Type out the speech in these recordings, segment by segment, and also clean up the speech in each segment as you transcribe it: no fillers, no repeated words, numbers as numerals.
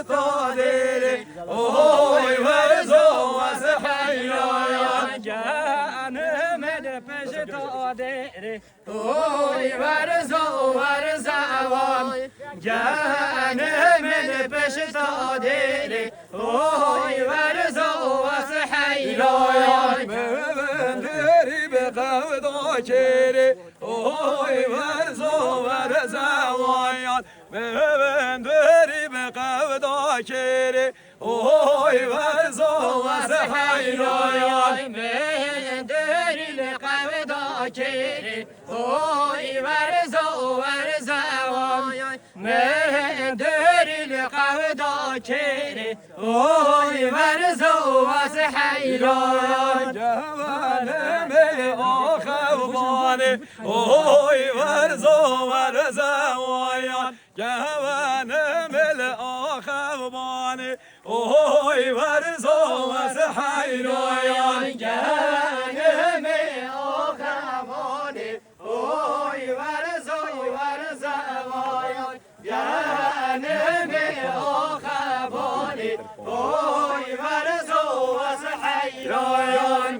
صادري اوي ورزو وسحيا جان من بشت صادري اوي ورزو ورزوان جان من بشت صادري اوي ورزو وسحيا بندري بقود شيري اوي ورزو ورزوان بندري بقود شيري اوي ورزو وسحيا بندري بقود شيري اوي ورزو ورزوان بندري بقود شيري اوي ورزو وسحيا جوان مي اخواني اوي ورزو ورزوان جوان مل اخواني اوي ورزو وسحيا جوان مي اخواني اوي ورزو ورزوان جوان مي اخواني اوي ورزو وسحيا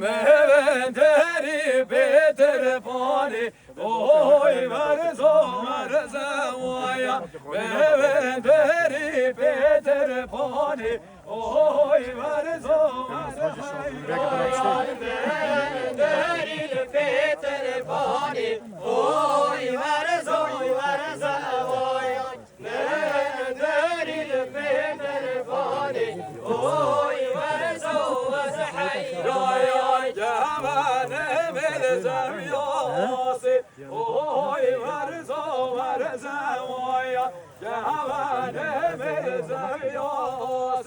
مهندري بتلفوني اوي ورزو ورزويا مهندري بتلفوني اوي ورزو ورزويا مهندري بتلفوني اوي ورزو ورزويا مهندري بتلفوني اوي ورزو وسحيا جوان ملزم يوصي اوي ورزو ورزويا جوان ملزم يوصي